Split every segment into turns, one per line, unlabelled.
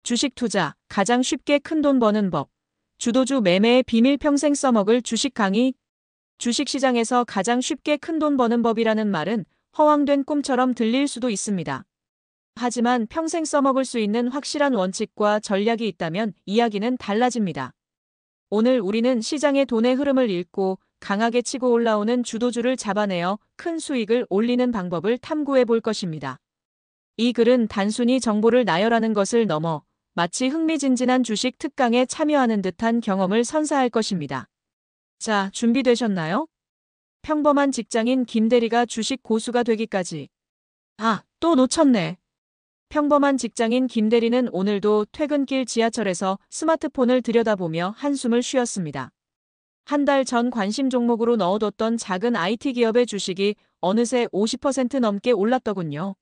주식 투자, 가장 쉽게 큰돈 버는 법. 주도주 매매의 비밀 평생 써먹을 주식 강의. 주식시장에서 가장 쉽게 큰돈 버는 법이라는 말은 허황된 꿈처럼 들릴 수도 있습니다. 하지만 평생 써먹을 수 있는 확실한 원칙과 전략이 있다면 이야기는 달라집니다. 오늘 우리는 시장의 돈의 흐름을 읽고 강하게 치고 올라오는 주도주를 잡아내어 큰 수익을 올리는 방법을 탐구해 볼 것입니다. 이 글은 단순히 정보를 나열하는 것을 넘어 마치 흥미진진한 주식 특강에 참여하는 듯한 경험을 선사할 것입니다. 자, 준비되셨나요? 평범한 직장인 김대리가 주식 고수가 되기까지. 또 놓쳤네. 평범한 직장인 김대리는 오늘도 퇴근길 지하철에서 스마트폰을 들여다보며 한숨을 쉬었습니다. 한 달 전 관심 종목으로 넣어뒀던 작은 IT 기업의 주식이 어느새 50% 넘게 올랐더군요.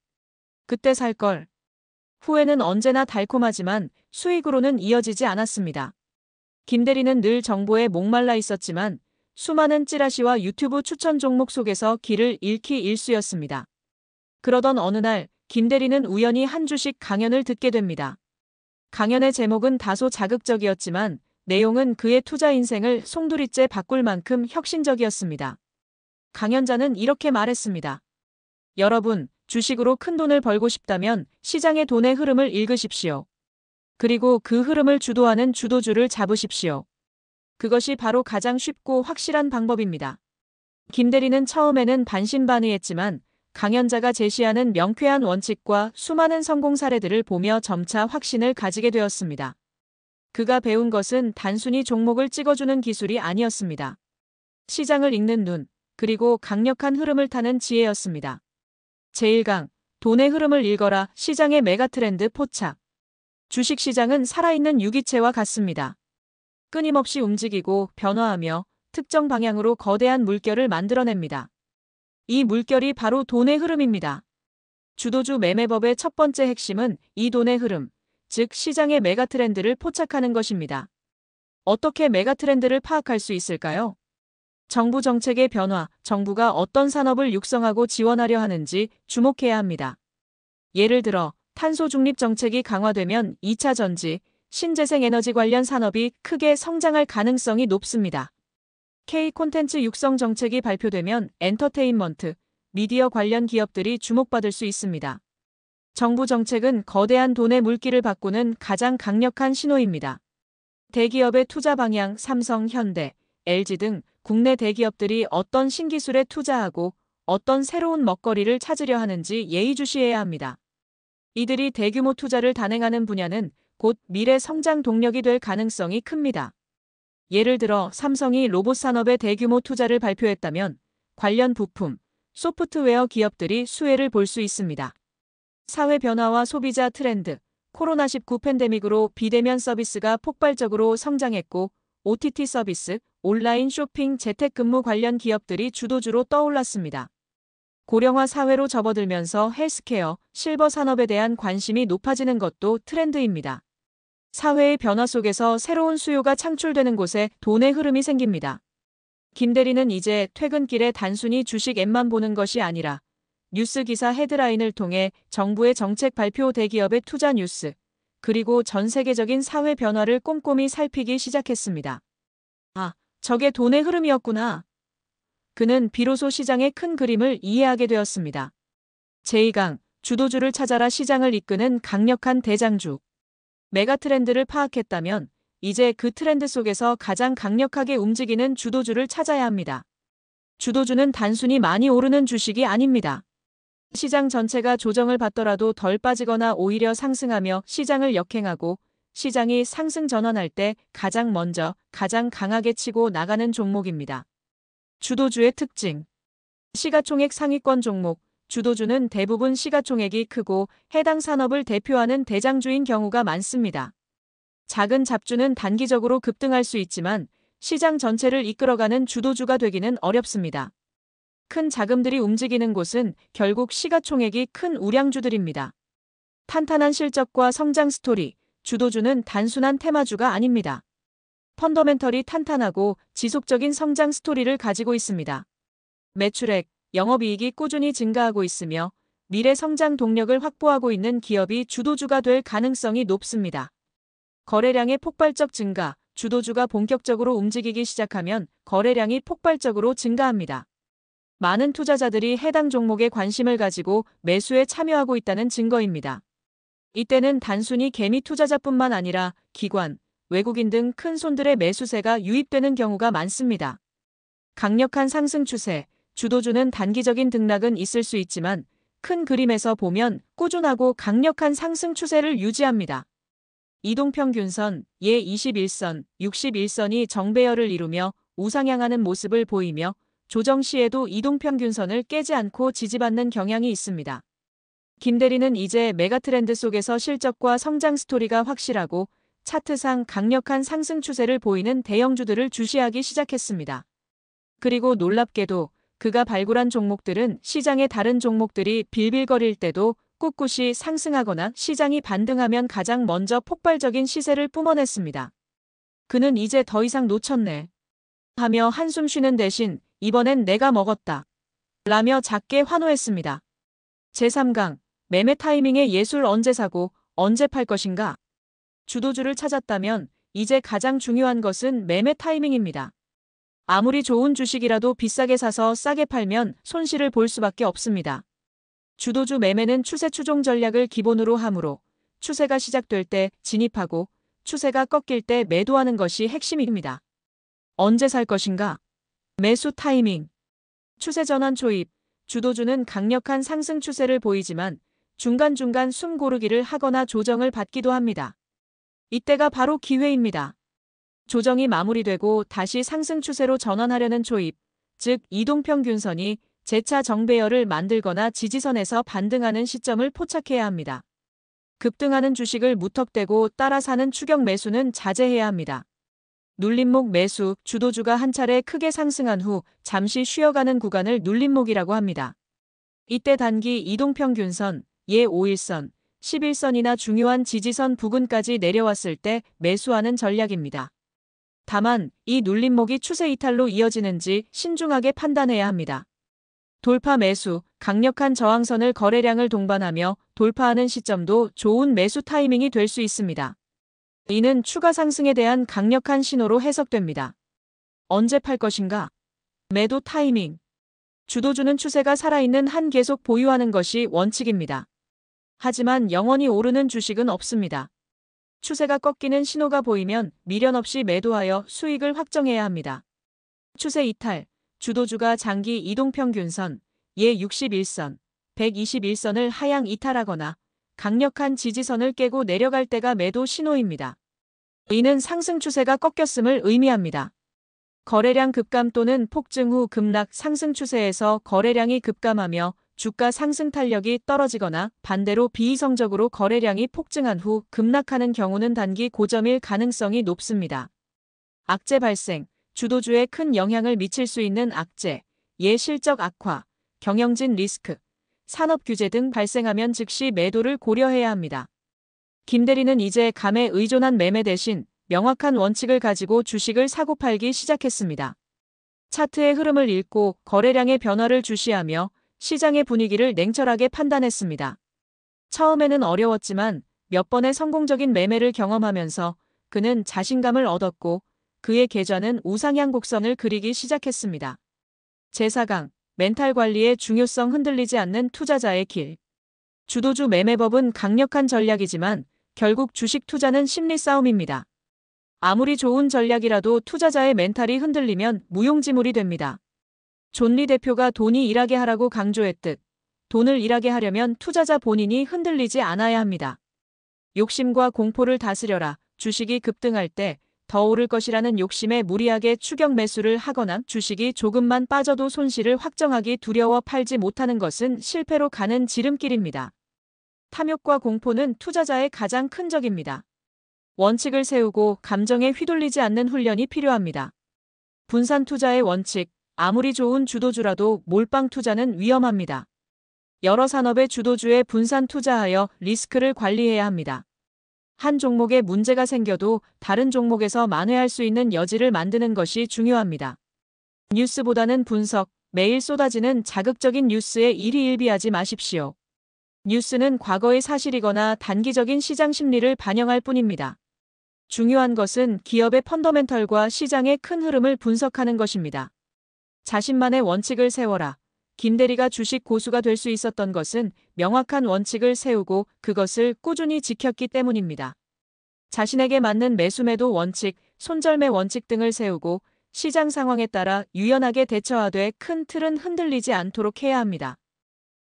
그때 살 걸. 후회는 언제나 달콤하지만 수익으로는 이어지지 않았습니다. 김대리는 늘 정보에 목말라 있었지만 수많은 찌라시와 유튜브 추천 종목 속에서 길을 잃기 일쑤였습니다. 그러던 어느 날 김대리는 우연히 한 주식 강연을 듣게 됩니다. 강연의 제목은 다소 자극적이었지만 내용은 그의 투자 인생을 송두리째 바꿀 만큼 혁신적이었습니다. 강연자는 이렇게 말했습니다. 여러분, 주식으로 큰 돈을 벌고 싶다면 시장의 돈의 흐름을 읽으십시오. 그리고 그 흐름을 주도하는 주도주를 잡으십시오. 그것이 바로 가장 쉽고 확실한 방법입니다. 김대리는 처음에는 반신반의했지만 강연자가 제시하는 명쾌한 원칙과 수많은 성공 사례들을 보며 점차 확신을 가지게 되었습니다. 그가 배운 것은 단순히 종목을 찍어주는 기술이 아니었습니다. 시장을 읽는 눈, 그리고 강력한 흐름을 타는 지혜였습니다. 제1강, 돈의 흐름을 읽어라. 시장의 메가트렌드 포착. 주식시장은 살아있는 유기체와 같습니다. 끊임없이 움직이고 변화하며 특정 방향으로 거대한 물결을 만들어냅니다. 이 물결이 바로 돈의 흐름입니다. 주도주 매매법의 첫 번째 핵심은 이 돈의 흐름, 즉 시장의 메가트렌드를 포착하는 것입니다. 어떻게 메가트렌드를 파악할 수 있을까요? 정부 정책의 변화, 정부가 어떤 산업을 육성하고 지원하려 하는지 주목해야 합니다. 예를 들어 탄소 중립 정책이 강화되면 2차 전지, 신재생 에너지 관련 산업이 크게 성장할 가능성이 높습니다. K 콘텐츠 육성 정책이 발표되면 엔터테인먼트, 미디어 관련 기업들이 주목받을 수 있습니다. 정부 정책은 거대한 돈의 물기를 바꾸는 가장 강력한 신호입니다. 대기업의 투자 방향, 삼성, 현대, LG 등 국내 대기업들이 어떤 신기술에 투자하고 어떤 새로운 먹거리를 찾으려 하는지 예의주시해야 합니다. 이들이 대규모 투자를 단행하는 분야는 곧 미래 성장 동력이 될 가능성이 큽니다. 예를 들어 삼성이 로봇 산업에 대규모 투자를 발표했다면 관련 부품, 소프트웨어 기업들이 수혜를 볼 수 있습니다. 사회 변화와 소비자 트렌드, 코로나19 팬데믹으로 비대면 서비스가 폭발적으로 성장했고 OTT 서비스, 온라인 쇼핑, 재택근무 관련 기업들이 주도주로 떠올랐습니다. 고령화 사회로 접어들면서 헬스케어, 실버 산업에 대한 관심이 높아지는 것도 트렌드입니다. 사회의 변화 속에서 새로운 수요가 창출되는 곳에 돈의 흐름이 생깁니다. 김대리는 이제 퇴근길에 단순히 주식 앱만 보는 것이 아니라 뉴스 기사 헤드라인을 통해 정부의 정책 발표, 대기업의 투자 뉴스, 그리고 전 세계적인 사회 변화를 꼼꼼히 살피기 시작했습니다. 저게 돈의 흐름이었구나. 그는 비로소 시장의 큰 그림을 이해하게 되었습니다. 제2강, 주도주를 찾아라. 시장을 이끄는 강력한 대장주. 메가트렌드를 파악했다면 이제 그 트렌드 속에서 가장 강력하게 움직이는 주도주를 찾아야 합니다. 주도주는 단순히 많이 오르는 주식이 아닙니다. 시장 전체가 조정을 받더라도 덜 빠지거나 오히려 상승하며 시장을 역행하고 시장이 상승 전환할 때 가장 먼저, 가장 강하게 치고 나가는 종목입니다. 주도주의 특징. 시가총액 상위권 종목. 주도주는 대부분 시가총액이 크고 해당 산업을 대표하는 대장주인 경우가 많습니다. 작은 잡주는 단기적으로 급등할 수 있지만 시장 전체를 이끌어가는 주도주가 되기는 어렵습니다. 큰 자금들이 움직이는 곳은 결국 시가총액이 큰 우량주들입니다. 탄탄한 실적과 성장 스토리. 주도주는 단순한 테마주가 아닙니다. 펀더멘털이 탄탄하고 지속적인 성장 스토리를 가지고 있습니다. 매출액, 영업이익이 꾸준히 증가하고 있으며 미래 성장 동력을 확보하고 있는 기업이 주도주가 될 가능성이 높습니다. 거래량의 폭발적 증가, 주도주가 본격적으로 움직이기 시작하면 거래량이 폭발적으로 증가합니다. 많은 투자자들이 해당 종목에 관심을 가지고 매수에 참여하고 있다는 증거입니다. 이때는 단순히 개미 투자자뿐만 아니라 기관, 외국인 등 큰 손들의 매수세가 유입되는 경우가 많습니다. 강력한 상승 추세, 주도주는 단기적인 등락은 있을 수 있지만 큰 그림에서 보면 꾸준하고 강력한 상승 추세를 유지합니다. 이동평균선, 예 21선, 61선이 정배열을 이루며 우상향하는 모습을 보이며 조정 시에도 이동평균선을 깨지 않고 지지받는 경향이 있습니다. 김 대리는 이제 메가트렌드 속에서 실적과 성장 스토리가 확실하고 차트상 강력한 상승 추세를 보이는 대형주들을 주시하기 시작했습니다. 그리고 놀랍게도 그가 발굴한 종목들은 시장의 다른 종목들이 빌빌거릴 때도 꿋꿋이 상승하거나 시장이 반등하면 가장 먼저 폭발적인 시세를 뿜어냈습니다. 그는 이제 더 이상 놓쳤네 하며 한숨 쉬는 대신 이번엔 내가 먹었다 라며 작게 환호했습니다. 제3강, 매매 타이밍의 예술. 언제 사고 언제 팔 것인가? 주도주를 찾았다면 이제 가장 중요한 것은 매매 타이밍입니다. 아무리 좋은 주식이라도 비싸게 사서 싸게 팔면 손실을 볼 수밖에 없습니다. 주도주 매매는 추세 추종 전략을 기본으로 하므로 추세가 시작될 때 진입하고 추세가 꺾일 때 매도하는 것이 핵심입니다. 언제 살 것인가? 매수 타이밍. 추세 전환 초입. 주도주는 강력한 상승 추세를 보이지만 중간중간 숨 고르기를 하거나 조정을 받기도 합니다. 이때가 바로 기회입니다. 조정이 마무리되고 다시 상승 추세로 전환하려는 초입, 즉 이동평균선이 재차 정배열을 만들거나 지지선에서 반등하는 시점을 포착해야 합니다. 급등하는 주식을 무턱대고 따라 사는 추격 매수는 자제해야 합니다. 눌림목 매수, 주도주가 한 차례 크게 상승한 후 잠시 쉬어가는 구간을 눌림목이라고 합니다. 이때 단기 이동평균선, 예 5일선, 11선이나 중요한 지지선 부근까지 내려왔을 때 매수하는 전략입니다. 다만 이 눌림목이 추세 이탈로 이어지는지 신중하게 판단해야 합니다. 돌파 매수, 강력한 저항선을 거래량을 동반하며 돌파하는 시점도 좋은 매수 타이밍이 될 수 있습니다. 이는 추가 상승에 대한 강력한 신호로 해석됩니다. 언제 팔 것인가? 매도 타이밍. 주도주는 추세가 살아있는 한 계속 보유하는 것이 원칙입니다. 하지만 영원히 오르는 주식은 없습니다. 추세가 꺾이는 신호가 보이면 미련 없이 매도하여 수익을 확정해야 합니다. 추세 이탈, 주도주가 장기 이동평균선, 예 61선, 121선을 하향 이탈하거나 강력한 지지선을 깨고 내려갈 때가 매도 신호입니다. 이는 상승 추세가 꺾였음을 의미합니다. 거래량 급감 또는 폭증 후 급락. 상승 추세에서 거래량이 급감하며 주가 상승 탄력이 떨어지거나 반대로 비이성적으로 거래량이 폭증한 후 급락하는 경우는 단기 고점일 가능성이 높습니다. 악재 발생, 주도주에 큰 영향을 미칠 수 있는 악재, 예 실적 악화, 경영진 리스크, 산업 규제 등 발생하면 즉시 매도를 고려해야 합니다. 김 대리는 이제 감에 의존한 매매 대신 명확한 원칙을 가지고 주식을 사고 팔기 시작했습니다. 차트의 흐름을 읽고 거래량의 변화를 주시하며 시장의 분위기를 냉철하게 판단했습니다. 처음에는 어려웠지만 몇 번의 성공적인 매매를 경험하면서 그는 자신감을 얻었고 그의 계좌는 우상향 곡선을 그리기 시작했습니다. 제4강, 멘탈 관리의 중요성. 흔들리지 않는 투자자의 길. 주도주 매매법은 강력한 전략이지만 결국 주식 투자는 심리 싸움입니다. 아무리 좋은 전략이라도 투자자의 멘탈이 흔들리면 무용지물이 됩니다. 존 리 대표가 돈이 일하게 하라고 강조했듯 돈을 일하게 하려면 투자자 본인이 흔들리지 않아야 합니다. 욕심과 공포를 다스려라. 주식이 급등할 때 더 오를 것이라는 욕심에 무리하게 추격 매수를 하거나 주식이 조금만 빠져도 손실을 확정하기 두려워 팔지 못하는 것은 실패로 가는 지름길입니다. 탐욕과 공포는 투자자의 가장 큰 적입니다. 원칙을 세우고 감정에 휘둘리지 않는 훈련이 필요합니다. 분산 투자의 원칙. 아무리 좋은 주도주라도 몰빵 투자는 위험합니다. 여러 산업의 주도주에 분산 투자하여 리스크를 관리해야 합니다. 한 종목에 문제가 생겨도 다른 종목에서 만회할 수 있는 여지를 만드는 것이 중요합니다. 뉴스보다는 분석, 매일 쏟아지는 자극적인 뉴스에 일희일비하지 마십시오. 뉴스는 과거의 사실이거나 단기적인 시장 심리를 반영할 뿐입니다. 중요한 것은 기업의 펀더멘털과 시장의 큰 흐름을 분석하는 것입니다. 자신만의 원칙을 세워라. 김대리가 주식 고수가 될 수 있었던 것은 명확한 원칙을 세우고 그것을 꾸준히 지켰기 때문입니다. 자신에게 맞는 매수매도 원칙, 손절매 원칙 등을 세우고 시장 상황에 따라 유연하게 대처하되 큰 틀은 흔들리지 않도록 해야 합니다.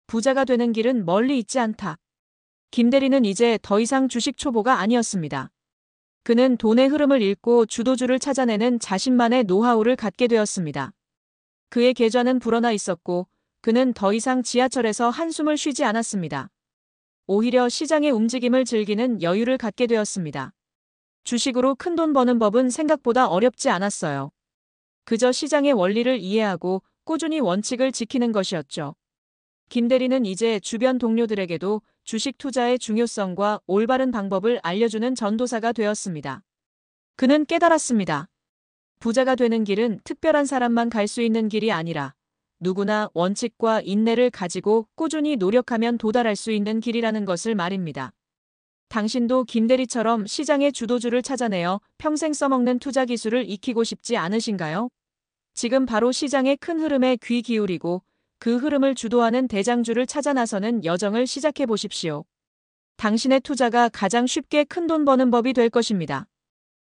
부자가 되는 길은 멀리 있지 않다. 김대리는 이제 더 이상 주식 초보가 아니었습니다. 그는 돈의 흐름을 읽고 주도주를 찾아내는 자신만의 노하우를 갖게 되었습니다. 그의 계좌는 불어나 있었고 그는 더 이상 지하철에서 한숨을 쉬지 않았습니다. 오히려 시장의 움직임을 즐기는 여유를 갖게 되었습니다. 주식으로 큰돈 버는 법은 생각보다 어렵지 않았어요. 그저 시장의 원리를 이해하고 꾸준히 원칙을 지키는 것이었죠. 김대리는 이제 주변 동료들에게도 주식 투자의 중요성과 올바른 방법을 알려주는 전도사가 되었습니다. 그는 깨달았습니다. 부자가 되는 길은 특별한 사람만 갈 수 있는 길이 아니라 누구나 원칙과 인내를 가지고 꾸준히 노력하면 도달할 수 있는 길이라는 것을 말입니다. 당신도 김대리처럼 시장의 주도주를 찾아내어 평생 써먹는 투자 기술을 익히고 싶지 않으신가요? 지금 바로 시장의 큰 흐름에 귀 기울이고 그 흐름을 주도하는 대장주를 찾아 나서는 여정을 시작해 보십시오. 당신의 투자가 가장 쉽게 큰돈 버는 법이 될 것입니다.